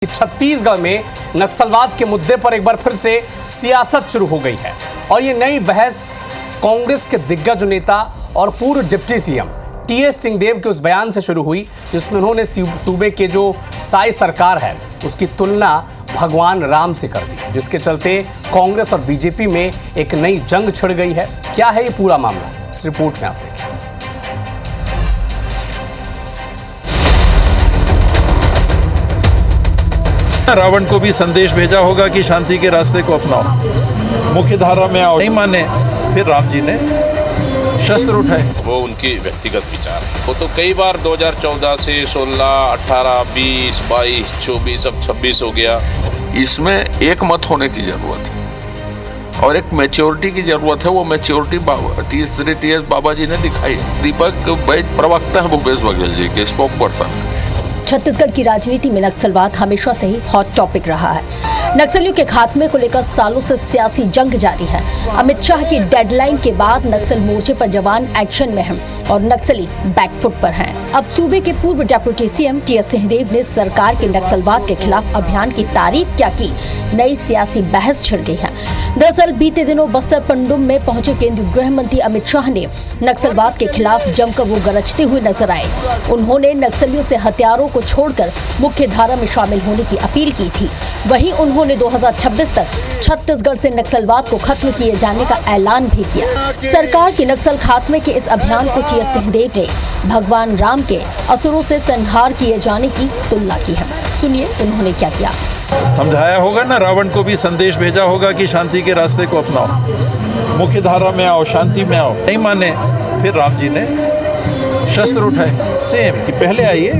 छत्तीसगढ़ में नक्सलवाद के मुद्दे पर एक बार फिर से सियासत शुरू हो गई है और ये नई बहस कांग्रेस के दिग्गज नेता और पूर्व डिप्टी सीएम टीएस सिंहदेव के उस बयान से शुरू हुई जिसमें उन्होंने सूबे के जो साई सरकार है उसकी तुलना भगवान राम से कर दी, जिसके चलते कांग्रेस और बीजेपी में एक नई जंग छिड़ गई है। क्या है ये पूरा मामला, इस रिपोर्ट में आप देखें। रावण को भी संदेश भेजा होगा कि शांति के रास्ते को अपनाओ, मुख्य धारा में आओ। नहीं माने फिर राम जी ने शस्त्र उठाए। वो उनकी व्यक्तिगत विचार है। वो तो कई बार 2014 से 16, 18, 20, 22, 24 अब 26 हो गया। इसमें एक मत होने की जरूरत है और एक मैच्योरिटी की जरूरत है। वो मैच्योरिटी टीएस बाबा जी ने दिखाई। दीपक बैज प्रवक्ता है भूपेश बघेल जी के, स्पोक पर्सन। छत्तीसगढ़ की राजनीति में नक्सलवाद हमेशा से ही हॉट टॉपिक रहा है। नक्सलियों के खात्मे को लेकर सालों से सियासी जंग जारी है। अमित शाह की डेडलाइन के बाद नक्सल मोर्चे पर जवान एक्शन में हैं और नक्सली बैकफुट पर हैं। अब सूबे के पूर्व डेप्यूटी सीएम टीएस सिंहदेव ने सरकार के नक्सलवाद के खिलाफ अभियान की तारीफ क्या की, नई सियासी बहस छिड़ गई है। दरअसल बीते दिनों बस्तर पंडुम में पहुंचे केंद्रीय गृह मंत्री अमित शाह ने नक्सलवाद के खिलाफ जमकर वो गरजते हुए नजर आए। उन्होंने नक्सलियों से हथियारों को छोड़कर मुख्य धारा में शामिल होने की अपील की थी। वहीं उन्होंने 2026 तक छत्तीसगढ़ से नक्सलवाद को खत्म किए जाने का ऐलान भी किया। सरकार की नक्सल खात्मे के इस अभियान को टीएस सिंहदेव ने भगवान राम के असुरों से संहार किए जाने की तुलना की है। सुनिए उन्होंने क्या किया। समझाया होगा ना, रावण को भी संदेश भेजा होगा कि शांति के रास्ते को अपनाओ, मुख्य धारा में आओ, शांति में आओ। नहीं माने फिर राम जी ने शस्त्र उठाए। सेम कि पहले आइए,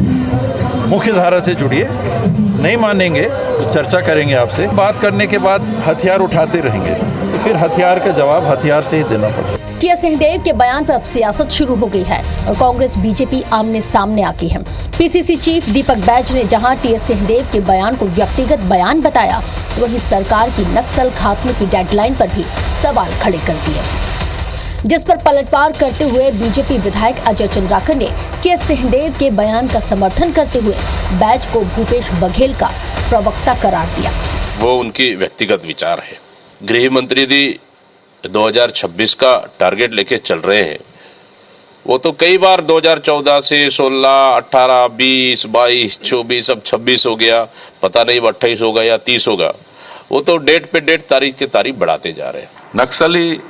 मुख्य धारा से जुड़िए, नहीं मानेंगे तो चर्चा करेंगे आपसे। बात करने के बाद हथियार उठाते रहेंगे तो फिर हथियार का जवाब हथियार से ही देना पड़ेगा। टीएस सिंहदेव के बयान पर अब सियासत शुरू हो गई है और कांग्रेस बीजेपी आमने सामने आ गई है। पीसीसी चीफ दीपक बैज ने जहां टीएस सिंहदेव के बयान को व्यक्तिगत बयान बताया तो वहीं सरकार की नक्सल खात्मे की डेडलाइन पर भी सवाल खड़े कर दिए, जिस पर पलटवार करते हुए बीजेपी विधायक अजय चंद्राकर ने टीएस सिंहदेव के बयान का समर्थन करते हुए बैज को भूपेश बघेल का प्रवक्ता करार दिया। वो उनकी व्यक्तिगत विचार है। गृह मंत्री जी 2026 का टारगेट लेके चल रहे हैं। वो तो कई बार 2014 से 16, 18, 20, 22, 24 अब 26 हो गया। पता नहीं 28 होगा या 30 होगा। वो तो डेट पे डेट, तारीख के तारीख बढ़ाते जा रहे हैं। नक्सली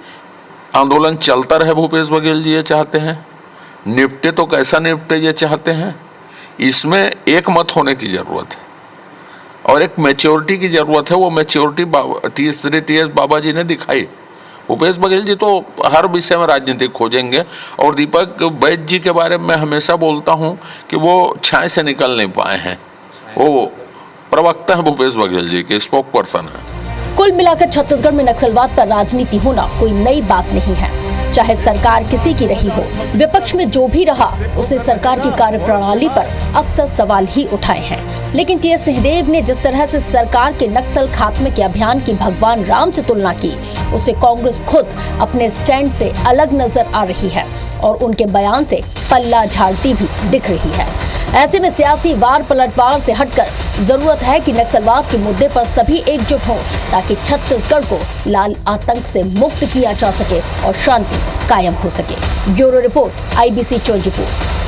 आंदोलन चलता रहे भूपेश बघेल जी ये चाहते हैं। निपटे तो कैसा निपटे ये चाहते हैं। इसमें एक मत होने की जरूरत है और एक मैच्योरिटी की जरूरत है। वो मैच्योरिटी टीएस बाबा जी ने दिखाई। भूपेश बघेल जी तो हर विषय में राजनीति खोजेंगे और दीपक बैज जी के बारे में हमेशा बोलता हूं कि वो छाया से निकल नहीं पाए हैं। वो प्रवक्ता है भूपेश बघेल जी के, स्पोक पर्सन है। कुल मिलाकर छत्तीसगढ़ में नक्सलवाद पर राजनीति होना कोई नई बात नहीं है। चाहे सरकार किसी की रही हो, विपक्ष में जो भी रहा उसे सरकार की कार्यप्रणाली पर अक्सर सवाल ही उठाए हैं। लेकिन टीएस सिंहदेव ने जिस तरह से सरकार के नक्सल खात्मे के अभियान की भगवान राम से तुलना की, उसे कांग्रेस खुद अपने स्टैंड से अलग नजर आ रही है और उनके बयान से पल्ला झाड़ती भी दिख रही है। ऐसे में सियासी वार पलटवार से हटकर जरूरत है कि नक्सलवाद के मुद्दे पर सभी एकजुट हों ताकि छत्तीसगढ़ को लाल आतंक से मुक्त किया जा सके और शांति कायम हो सके। Bureau report IBC 24।